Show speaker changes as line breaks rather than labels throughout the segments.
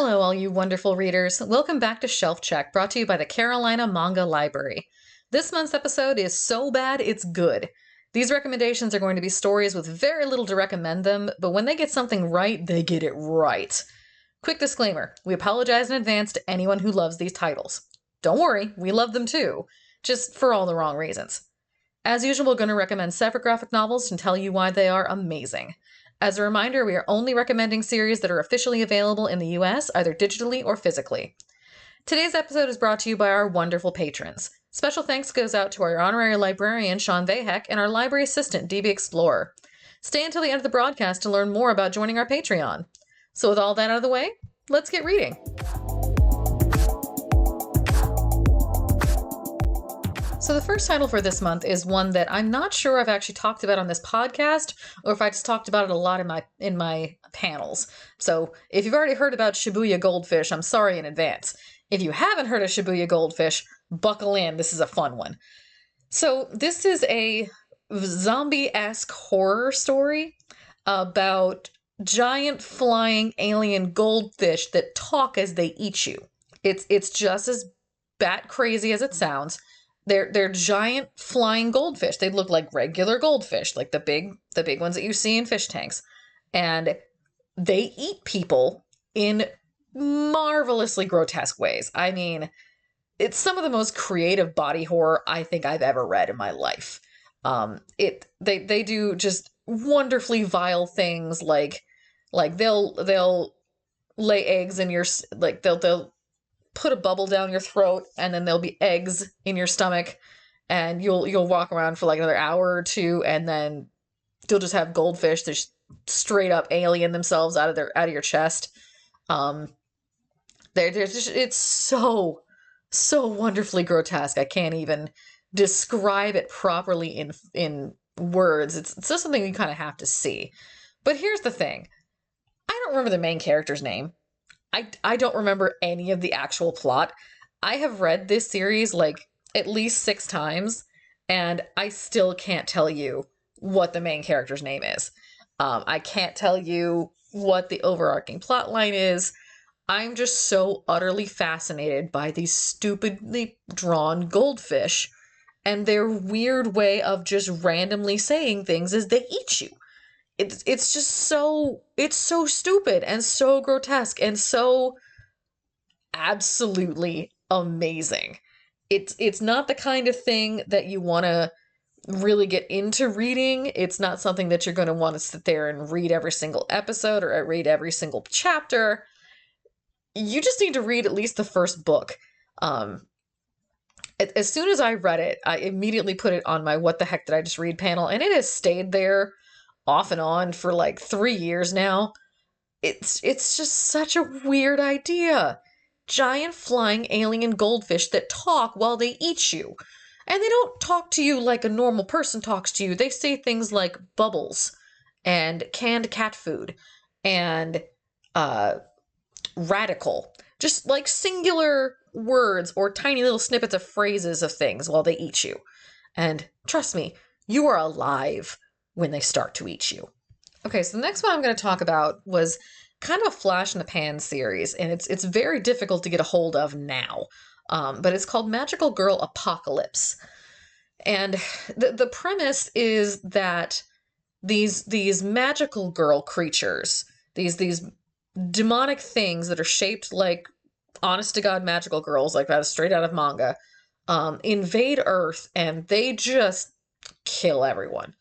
Hello, all you wonderful readers. Welcome back to Shelf Check, brought to you by the Carolina Manga Library. This month's episode is so bad it's good. These recommendations are going to be stories with very little to recommend them, but when they get something right, they get it right. Quick disclaimer, we apologize in advance to anyone who loves these titles. Don't worry, we love them too, just for all the wrong reasons. As usual, we're going to recommend separate graphic novels and tell you why they are amazing. As a reminder, we are only recommending series that are officially available in the US, either digitally or physically. Today's episode is brought to you by our wonderful patrons. Special thanks goes out to our honorary librarian, Sean Vahek, and our library assistant, DB Explorer. Stay until the end of the broadcast to learn more about joining our Patreon. So with all that out of the way, let's get reading. So the first title for this month is one that I'm not sure I've actually talked about on this podcast, or if I just talked about it a lot in my panels. So if you've already heard about Shibuya Goldfish, I'm sorry in advance. If you haven't heard of Shibuya Goldfish, buckle in, this is a fun one. So this is a zombie-esque horror story about giant flying alien goldfish that talk as they eat you. It's just as bat crazy as it sounds. They're giant flying goldfish. They look like regular goldfish, like the big ones that you see in fish tanks. And they eat people in marvelously grotesque ways. I mean, it's some of the most creative body horror I think I've ever read in my life. They do just wonderfully vile things like they'll lay eggs in your, like they'll put a bubble down your throat, and then there'll be eggs in your stomach, and you'll walk around for like another hour or two, and then you'll just have goldfish that just straight up alien themselves out of your chest. It's so wonderfully grotesque. I can't even describe it properly in words. It's just something you kind of have to see. But here's the thing. I don't remember the main character's name. I don't remember any of the actual plot. I have read this series like at least 6 times, and I still can't tell you what the main character's name is. I can't tell you what the overarching plot line is. I'm just so utterly fascinated by these stupidly drawn goldfish and their weird way of just randomly saying things as they eat you. It's just so stupid and so grotesque and so absolutely amazing. It's not the kind of thing that you want to really get into reading. It's not something that you're going to want to sit there and read every single episode or read every single chapter. You just need to read at least the first book. As soon as I read it, I immediately put it on my What the Heck Did I Just Read panel, and it has stayed there off and on for like 3 years now. It's just such a weird idea. Giant flying alien goldfish that talk while they eat you. And they don't talk to you like a normal person talks to you. They say things like bubbles and canned cat food and radical. Just like singular words or tiny little snippets of phrases of things while they eat you. And trust me, you are alive when they start to eat you. Okay, so the next one I'm going to talk about was kind of a flash in the pan series, and it's very difficult to get a hold of now. But it's called Magical Girl Apocalypse. And the premise is that these magical girl creatures, these demonic things that are shaped like honest to God magical girls, like that is straight out of manga, invade Earth, and they just kill everyone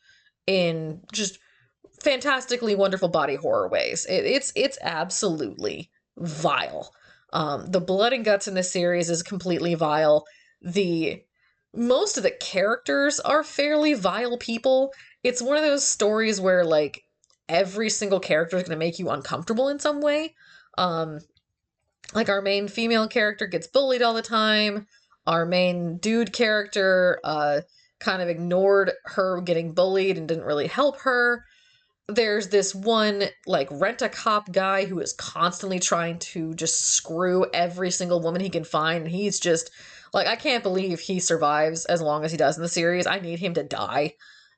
in just fantastically wonderful body horror ways. It's absolutely vile. The blood and guts in this series is completely vile. Most of the characters are fairly vile people. It's one of those stories where like every single character is going to make you uncomfortable in some way. Like our main female character gets bullied all the time. Our main dude character kind of ignored her getting bullied and didn't really help her. There's this one, like, rent-a-cop guy who is constantly trying to just screw every single woman he can find. And he's just, like, I can't believe he survives as long as he does in the series. I need him to die.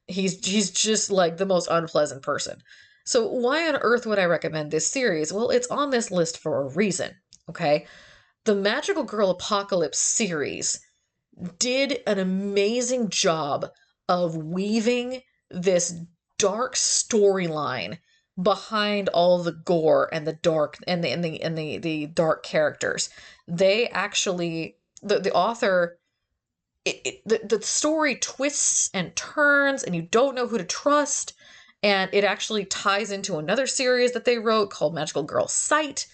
He's just, like, the most unpleasant person. So why on earth would I recommend this series? Well, it's on this list for a reason, okay? The Magical Girl Apocalypse series did an amazing job of weaving this dark storyline behind all the gore and the dark and the dark characters. They actually the author the story twists and turns and you don't know who to trust, and it actually ties into another series that they wrote called Magical Girl Sight.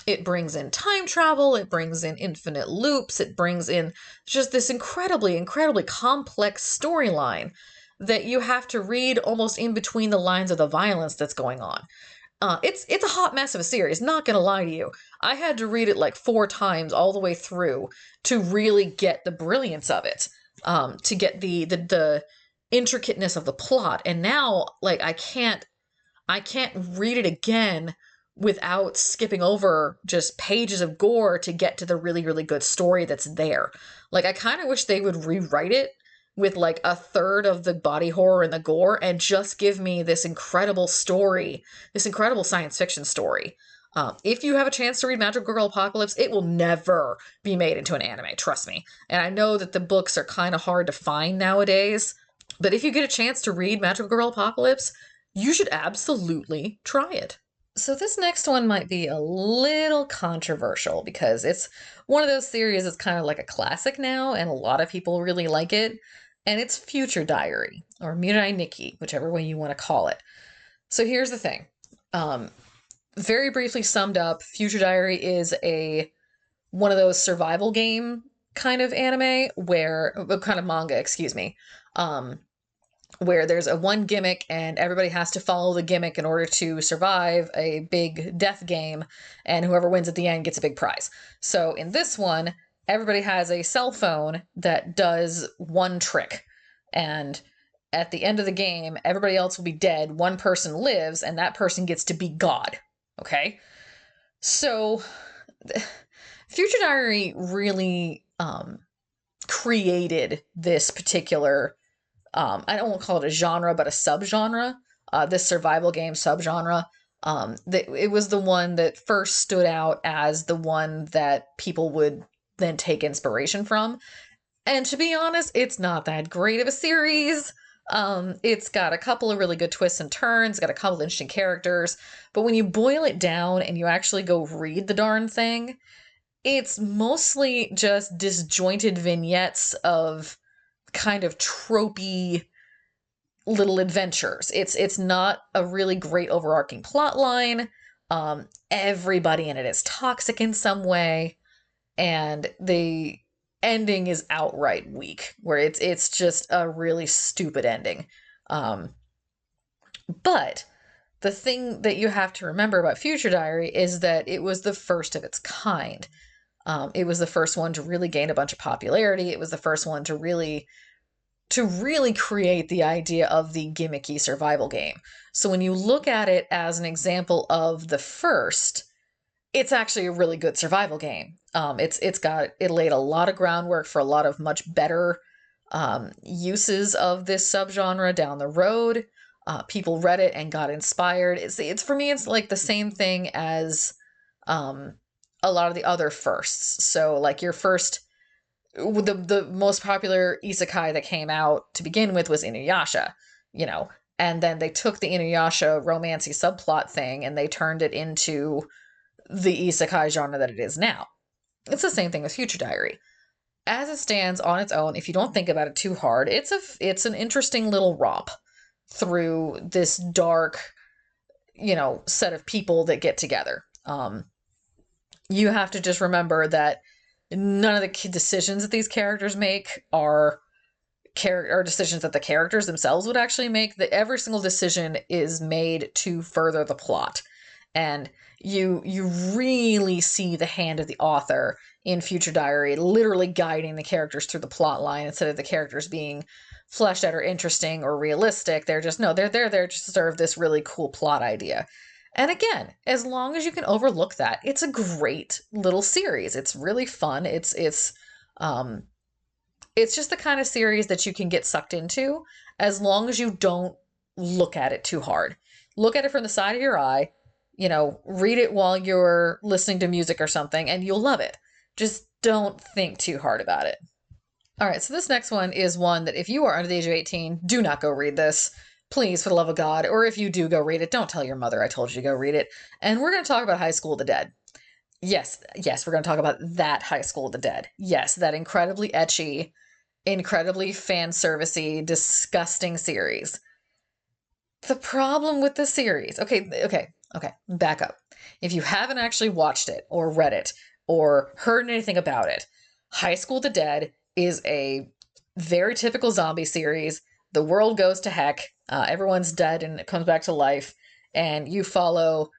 It brings in time travel, it brings in infinite loops, it brings in just this incredibly complex storyline that you have to read almost in between the lines of the violence that's going on. It's a hot mess of a series, not gonna lie to you. I had to read it like 4 times all the way through to really get the brilliance of it, to get the intricateness of the plot. And now, like, I can't read it again without skipping over just pages of gore to get to the really good story that's there. Like, I kind of wish they would rewrite it with like a third of the body horror and the gore and just give me this incredible story, this incredible science fiction story. If you have a chance to read Magical Girl Apocalypse, it will never be made into an anime, trust me. And I know that the books are kind of hard to find nowadays, but if you get a chance to read Magical Girl Apocalypse, you should absolutely try it. So this next one might be a little controversial because it's one of those series that's kind of like a classic now, and a lot of people really like it. And it's Future Diary, or Mirai Nikki, whichever way you want to call it. So here's the thing. Very briefly summed up, Future Diary is one of those survival game kind of anime where, kind of manga, excuse me, where there's a one gimmick and everybody has to follow the gimmick in order to survive a big death game, and whoever wins at the end gets a big prize. So in this one, everybody has a cell phone that does one trick, and at the end of the game, everybody else will be dead. One person lives, and that person gets to be God. Okay? So, Future Diary really created this particular I don't want to call it a genre, but a subgenre, this survival game subgenre. It was the one that first stood out as the one that people would then take inspiration from. And to be honest, it's not that great of a series. It's got a couple of really good twists and turns, got a couple of interesting characters, but when you boil it down and you actually go read the darn thing, it's mostly just disjointed vignettes of kind of tropey little adventures. It's not a really great overarching plot line. Everybody in it is toxic in some way, and the ending is outright weak, where it's just a really stupid ending. But the thing that you have to remember about Future Diary is that it was the first of its kind. It was the first one to really gain a bunch of popularity. It was the first one to really create the idea of the gimmicky survival game. So when you look at it as an example of the first, it's actually a really good survival game. It laid a lot of groundwork for a lot of much better uses of this subgenre down the road. People read it and got inspired. It's for me, it's like the same thing as a lot of the other firsts. So like your first, the most popular isekai that came out to begin with was Inuyasha, and then they took the Inuyasha romancy subplot thing and they turned it into the isekai genre that it is now. It's the same thing with Future Diary. As it stands on its own, if you don't think about it too hard, it's an interesting little romp through this dark, set of people that get together. You have to just remember that none of the decisions that these characters make are decisions that the characters themselves would actually make. That every single decision is made to further the plot, and you really see the hand of the author in Future Diary, literally guiding the characters through the plot line instead of the characters being fleshed out or interesting or realistic. They're there to serve this really cool plot idea. And again, as long as you can overlook that, it's a great little series. It's really fun. It's just the kind of series that you can get sucked into as long as you don't look at it too hard. look at it from the side of your eye, read it while you're listening to music or something, and you'll love it. Just don't think too hard about it. All right, so this next one is one that if you are under the age of 18, do not go read this. Please, for the love of God. Or if you do go read it, don't tell your mother I told you to go read it. And we're going to talk about High School of the Dead. Yes, we're going to talk about that High School of the Dead. Yes, that incredibly ecchi, incredibly fan servicey, disgusting series. The problem with the series, okay, back up. If you haven't actually watched it or read it or heard anything about it, High School of the Dead is a very typical zombie series. The world goes to heck. Everyone's dead and it comes back to life. And you follow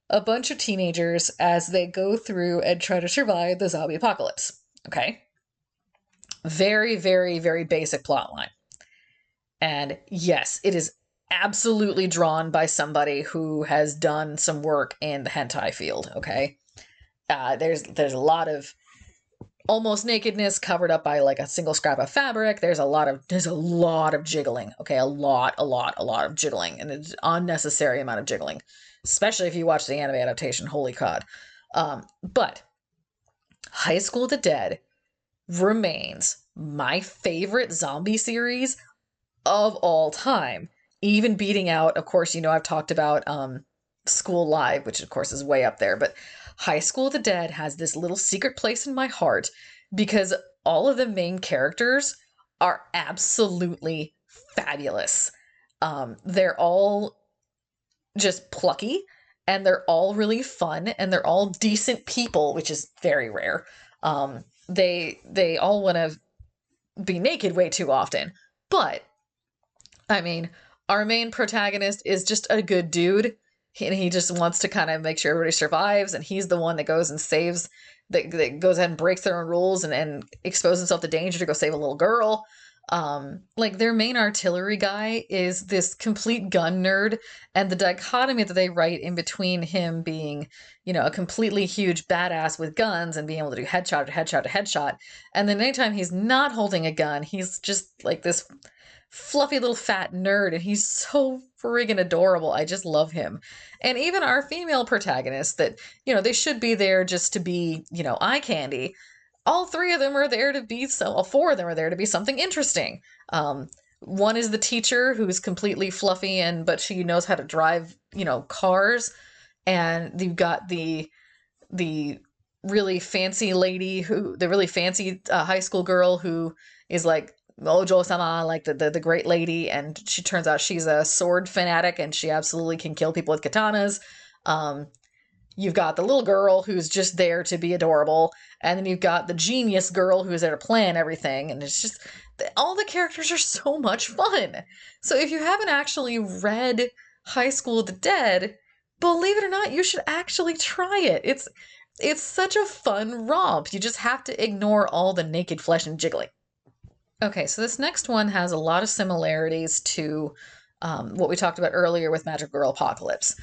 a bunch of teenagers as they go through and try to survive the zombie apocalypse. Okay? Very, very, very basic plot line. And yes, it is absolutely drawn by somebody who has done some work in the hentai field. Okay? There's a lot of almost nakedness covered up by like a single scrap of fabric. There's a lot of jiggling. Okay, a lot of jiggling, and it's unnecessary amount of jiggling, especially if you watch the anime adaptation. Holy cod! But High School of the Dead remains my favorite zombie series of all time, even beating out, of course, I've talked about School Live, which of course is way up there, but High School of the Dead has this little secret place in my heart because all of the main characters are absolutely fabulous. They're all just plucky, and they're all really fun, and they're all decent people, which is very rare. They all want to be naked way too often, but I mean, our main protagonist is just a good dude. And he just wants to kind of make sure everybody survives, and he's the one that goes and saves, that goes ahead and breaks their own rules and exposes himself to danger to go save a little girl. Like their main artillery guy is this complete gun nerd, and the dichotomy that they write in between him being, a completely huge badass with guns and being able to do headshot to headshot to headshot, and then anytime he's not holding a gun, he's just like this fluffy little fat nerd, and he's so friggin' adorable. I just love him. And even our female protagonists that, they should be there just to be, eye candy. All three of them are there to be all four of them are there to be something interesting. One is the teacher who's completely fluffy but she knows how to drive, cars. And you've got the really fancy the really fancy high school girl who is like Ojo-sama, like the great lady, and she turns out she's a sword fanatic and she absolutely can kill people with katanas. You've got the little girl who's just there to be adorable, and then you've got the genius girl who's there to plan everything, and it's just all the characters are so much fun. So if you haven't actually read High School of the Dead, believe it or not, you should actually try it. It's such a fun romp. You just have to ignore all the naked flesh and jiggling. Okay, so this next one has a lot of similarities to what we talked about earlier with Magic Girl Apocalypse.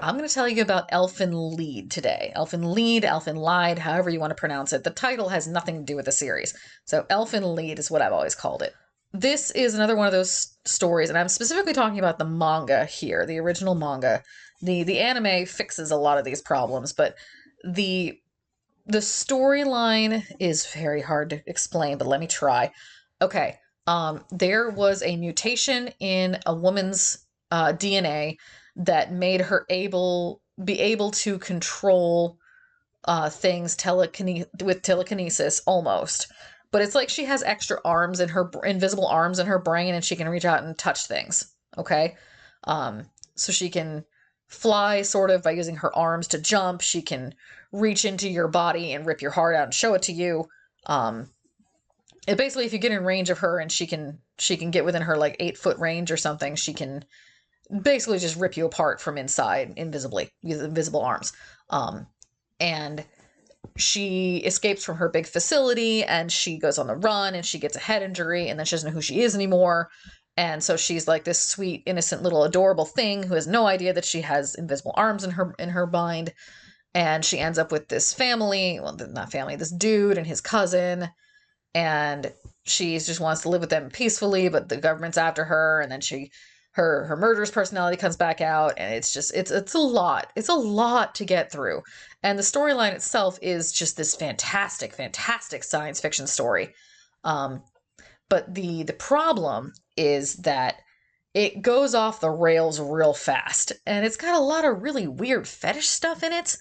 I'm going to tell you about Elfen Lied today. Elfen Lied, Elfen Lied, however you want to pronounce it. The title has nothing to do with the series. So Elfen Lied is what I've always called it. This is another one of those stories, and I'm specifically talking about the manga here, the original manga. The anime fixes a lot of these problems, but the storyline is very hard to explain, but let me try. Okay, there was a mutation in a woman's DNA that made her be able to control things with telekinesis almost. But it's like she has extra arms in her invisible arms in her brain, and she can reach out and touch things. Okay, so she can fly sort of by using her arms to jump. She can reach into your body and rip your heart out and show it to you. Basically, if you get in range of her and she can get within her like 8-foot range or something, she can basically just rip you apart from inside invisibly with invisible arms. And she escapes from her big facility and she goes on the run and she gets a head injury and then she doesn't know who she is anymore. And so she's like this sweet, innocent little adorable thing who has no idea that she has invisible arms in her mind. And she ends up with this family, well, not family, this dude and his cousin. And she just wants to live with them peacefully, but the government's after her. And then her murderous personality comes back out, and it's a lot. It's a lot to get through. And the storyline itself is just this fantastic, fantastic science fiction story. But the problem is that it goes off the rails real fast, and it's got a lot of really weird fetish stuff in it.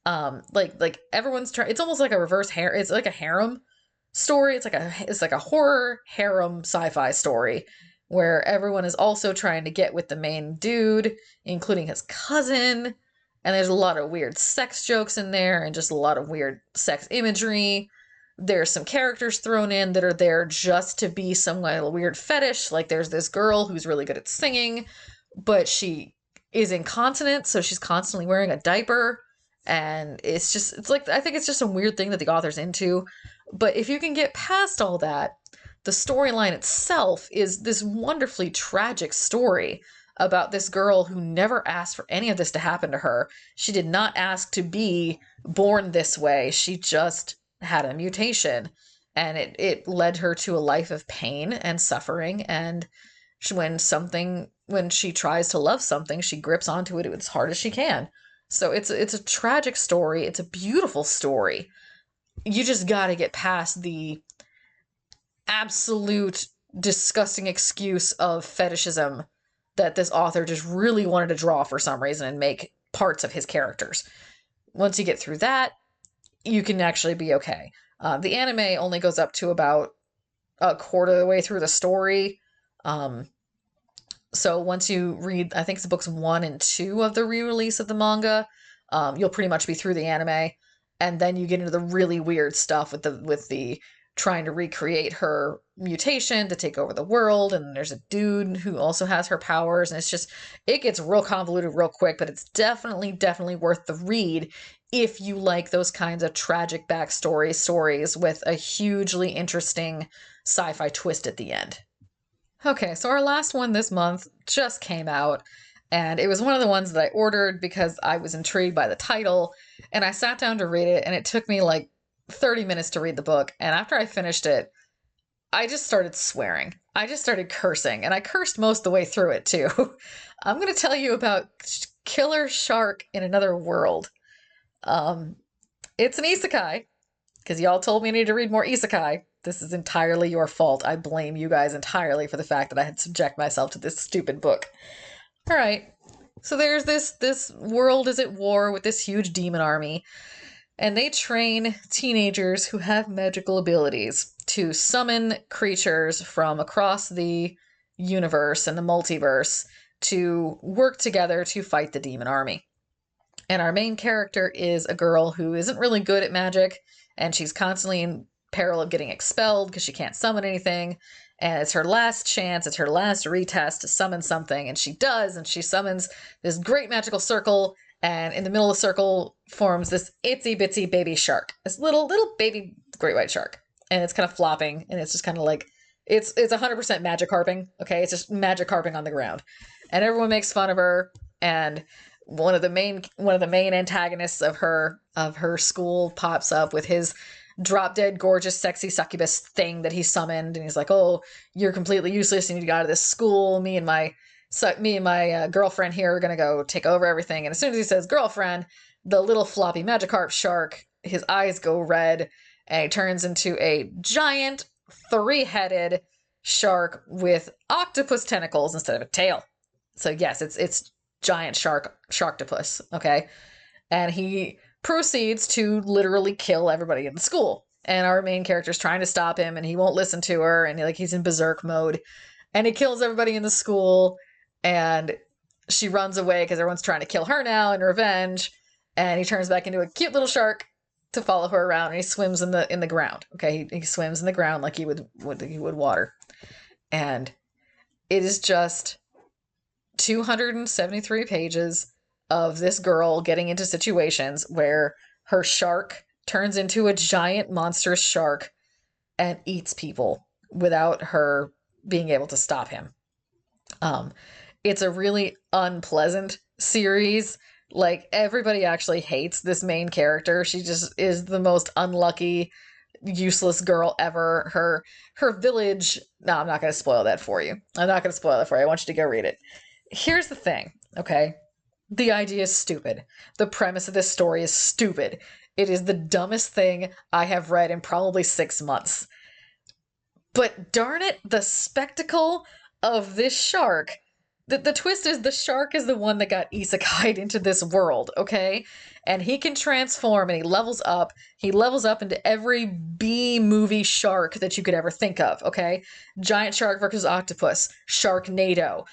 Like everyone's trying. It's almost like a reverse harem. It's like a harem story. It's like a horror harem sci-fi story where everyone is also trying to get with the main dude, including his cousin. And there's a lot of weird sex jokes in there, and just a lot of weird sex imagery. There's some characters thrown in that are there just to be some kind of weird fetish. Like there's this girl who's really good at singing, but she is incontinent, so she's constantly wearing a diaper. And it's like, I think it's just a weird thing that the author's into. But if you can get past all that, the storyline itself is this wonderfully tragic story about this girl who never asked for any of this to happen to her. She did not ask to be born this way. She just had a mutation, and it led her to a life of pain and suffering. And when she tries to love something, she grips onto it as hard as she can. So it's a tragic story. It's a beautiful story. You just got to get past the absolute disgusting excuse of fetishism that this author just really wanted to draw for some reason and make parts of his characters. Once you get through that, you can actually be okay. The anime only goes up to about a quarter of the way through the story. So once you read, I think it's books 1 and 2 of the re-release of the manga, you'll pretty much be through the anime. And then you get into the really weird stuff with the trying to recreate her mutation to take over the world. And there's a dude who also has her powers. And it gets real convoluted real quick, but it's definitely worth the read if you like those kinds of tragic backstory stories with a hugely interesting sci-fi twist at the end. Okay, so our last one this month just came out, and it was one of the ones that I ordered because I was intrigued by the title, and I sat down to read it, and it took me like 30 minutes to read the book, and after I finished it, I just started swearing. I just started cursing, and I cursed most of the way through it, too. I'm going to tell you about Killer Shark in Another World. It's an isekai, because y'all told me I needed to read more isekai. This is entirely your fault. I blame you guys entirely for the fact that I had to subject myself to this stupid book. All right. So there's this world is at war with this huge demon army, and they train teenagers who have magical abilities to summon creatures from across the universe and the multiverse to work together to fight the demon army. And our main character is a girl who isn't really good at magic, and she's constantly in peril of getting expelled because she can't summon anything. And it's her last chance, it's her last retest to summon something, and she does, and she summons this great magical circle, and in the middle of the circle forms this itsy bitsy baby shark. This little baby great white shark. And it's kind of flopping, and it's just kind of like, it's 100% magic harping, okay? It's just magic harping on the ground. And everyone makes fun of her, and one of the main antagonists of her school pops up with his drop dead gorgeous sexy succubus thing that he summoned, and he's like, "Oh, you're completely useless. You need to get out of this school. Me and my girlfriend here are gonna go take over everything." And as soon as he says girlfriend, the little floppy Magikarp shark, his eyes go red, and he turns into a giant 3-headed shark with octopus tentacles instead of a tail. So yes, it's giant sharktopus, okay? And he proceeds to literally kill everybody in the school. And our main character's trying to stop him, and he won't listen to her, and he's in berserk mode. And he kills everybody in the school, and she runs away because everyone's trying to kill her now in revenge. And he turns back into a cute little shark to follow her around, and he swims in the ground. Okay, he swims in the ground like he would water. And it is just 273 pages of this girl getting into situations where her shark turns into a giant monstrous shark and eats people without her being able to stop him. It's a really unpleasant series. Like, everybody actually hates this main character. She just is the most unlucky, useless girl ever. Her village. No, I'm not going to spoil that for you. I'm not going to spoil it for you. I want you to go read it. Here's the thing, okay? The idea is stupid. The premise of this story is stupid. It is the dumbest thing I have read in probably 6 months. But darn it, the spectacle of this shark. The twist is the shark is the one that got isekai'd into this world, okay? And he can transform and he levels up. He levels up into every B movie shark that you could ever think of, okay? Giant shark versus octopus, Sharknado,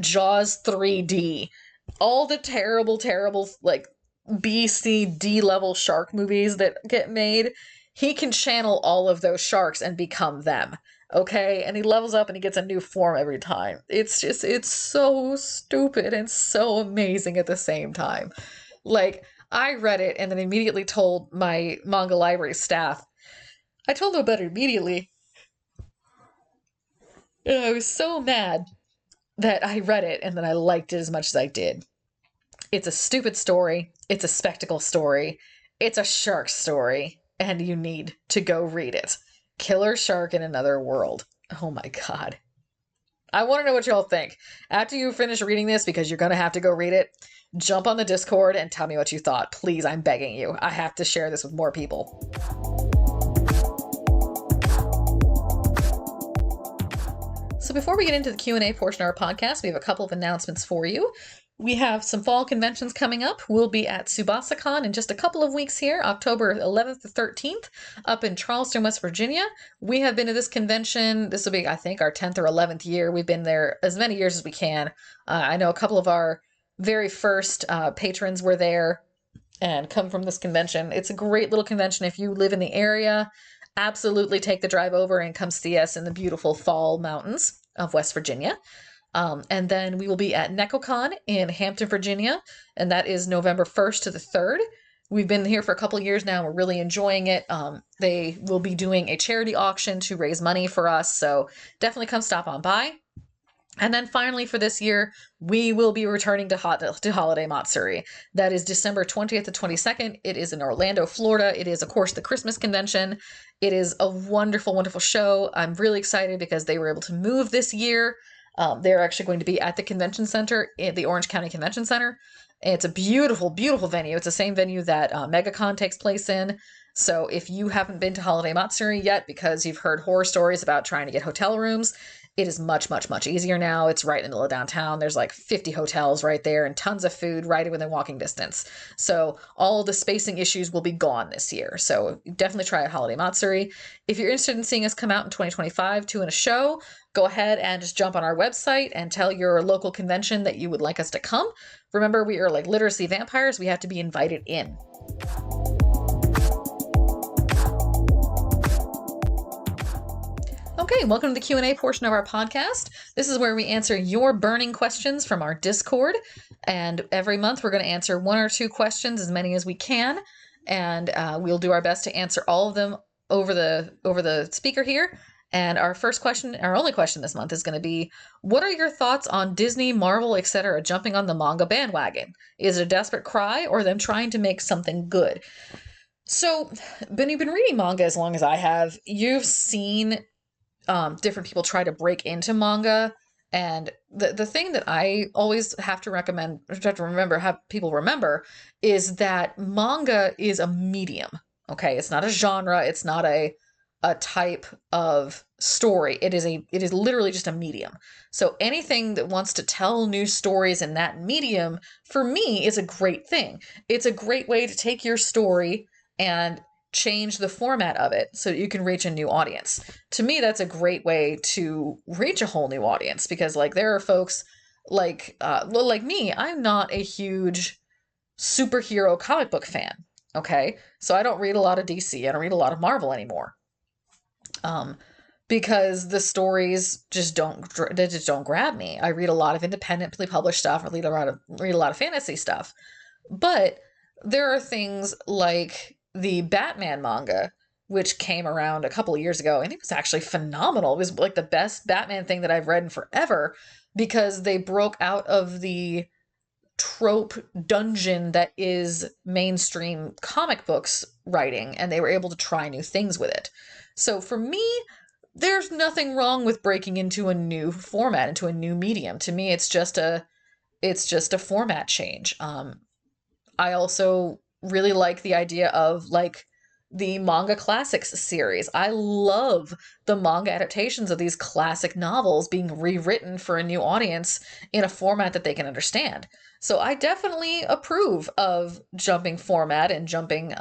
Jaws 3D, all the terrible, terrible, like, B, C, D level shark movies that get made. He can channel all of those sharks and become them. Okay, and he levels up and he gets a new form every time. It's so stupid and so amazing at the same time. Like, I read it and then immediately told my manga library staff. I told them about it immediately. And I was so mad that I read it and then I liked it as much as I did. It's a stupid story. It's a spectacle story. It's a shark story. And you need to go read it. Killer Shark in Another World. Oh my god. I want to know what y'all think. After you finish reading this, because you're going to have to go read it, jump on the Discord and tell me what you thought. Please, I'm begging you. I have to share this with more people. So before we get into the Q&A portion of our podcast, we have a couple of announcements for you. We have some fall conventions coming up. We'll be at SubasaCon in just a couple of weeks here, October 11th to 13th, up in Charleston, West Virginia. We have been to this convention. This will be, I think, our 10th or 11th year. We've been there as many years as we can. I know a couple of our very first patrons were there and come from this convention. It's a great little convention. If you live in the area, absolutely take the drive over and come see us in the beautiful fall mountains of West Virginia. And then we will be at NecoCon in Hampton, Virginia, and that is November 1st to the 3rd. We've been here for a couple of years now. We're really enjoying it. They will be doing a charity auction to raise money for us, so definitely come stop on by. And then finally for this year, we will be returning to Holiday Matsuri. That is December 20th to 22nd. It is in Orlando, Florida. It is, of course, the Christmas convention. It is a wonderful, wonderful show. I'm really excited because they were able to move this year. They're actually going to be at the convention center, at the Orange County Convention Center. It's a beautiful, beautiful venue. It's the same venue that MegaCon takes place in. So if you haven't been to Holiday Matsuri yet because you've heard horror stories about trying to get hotel rooms, it is much, much, much easier now. It's right in the middle of downtown. There's like 50 hotels right there and tons of food right within walking distance. So all of the spacing issues will be gone this year. So definitely try out Holiday Matsuri. If you're interested in seeing us come out in 2025 to a show, go ahead and just jump on our website and tell your local convention that you would like us to come. Remember, we are like literacy vampires. We have to be invited in. Okay, welcome to the Q&A portion of our podcast. This is where we answer your burning questions from our Discord. And every month we're going to answer 1 or 2 questions, as many as we can. And we'll do our best to answer all of them over the speaker here. And our first question, our only question this month, is going to be, what are your thoughts on Disney, Marvel, etc. jumping on the manga bandwagon? Is it a desperate cry or them trying to make something good? So, when you've been reading manga as long as I have, you've seen different people try to break into manga. And the thing that I always have to have people remember is that manga is a medium. Okay, it's not a genre. It's not a type of story. It is literally just a medium. So anything that wants to tell new stories in that medium, for me, is a great thing. It's a great way to take your story and change the format of it so you can reach a new audience. To me, that's a great way to reach a whole new audience, because like there are folks like me, I'm not a huge superhero comic book fan. Okay, so I don't read a lot of DC. I don't read a lot of Marvel anymore. Because the stories just don't grab me. I read a lot of independently published stuff. I read a lot of fantasy stuff. But there are things like the Batman manga, which came around a couple of years ago, and it was actually phenomenal. It was like the best Batman thing that I've read in forever, because they broke out of the trope dungeon that is mainstream comic books writing, and they were able to try new things with it. So for me, there's nothing wrong with breaking into a new format, into a new medium. To me, it's just a format change. I also really like the idea of like the manga classics series. I love the manga adaptations of these classic novels being rewritten for a new audience in a format that they can understand. So I definitely approve of jumping format and jumping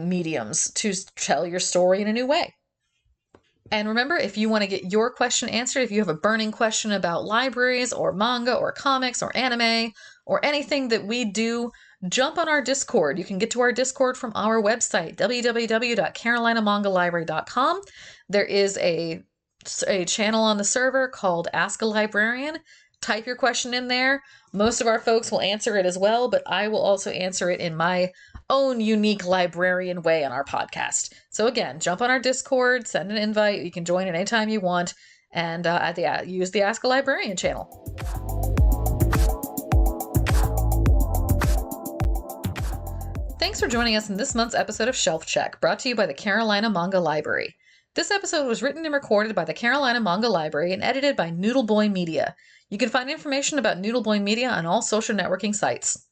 mediums to tell your story in a new way. And remember, if you want to get your question answered, if you have a burning question about libraries or manga or comics or anime or anything that we do, jump on our Discord. You can get to our Discord from our website, www.carolinamangalibrary.com. There is a channel on the server called Ask a Librarian. Type your question in there. Most of our folks will answer it as well, but I will also answer it in my own unique librarian way on our podcast. So again, jump on our Discord, send an invite. You can join at any time you want, and use the Ask a Librarian channel. Thanks for joining us in this month's episode of Shelf Check, brought to you by the Carolina Manga Library. This episode was written and recorded by the Carolina Manga Library and edited by NoodleBoyMedia. You can find information about NoodleBoyMedia on all social networking sites.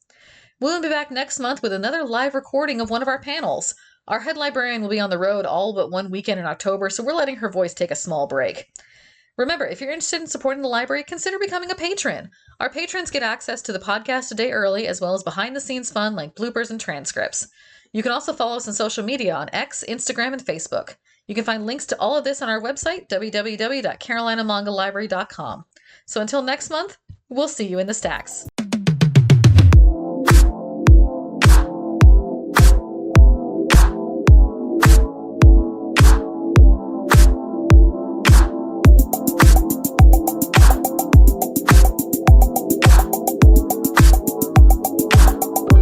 We'll be back next month with another live recording of one of our panels. Our head librarian will be on the road all but one weekend in October, so we're letting her voice take a small break. Remember, if you're interested in supporting the library, consider becoming a patron. Our patrons get access to the podcast a day early, as well as behind-the-scenes fun like bloopers and transcripts. You can also follow us on social media on X, Instagram, and Facebook. You can find links to all of this on our website, www.carolinamangalibrary.com. So until next month, we'll see you in the stacks.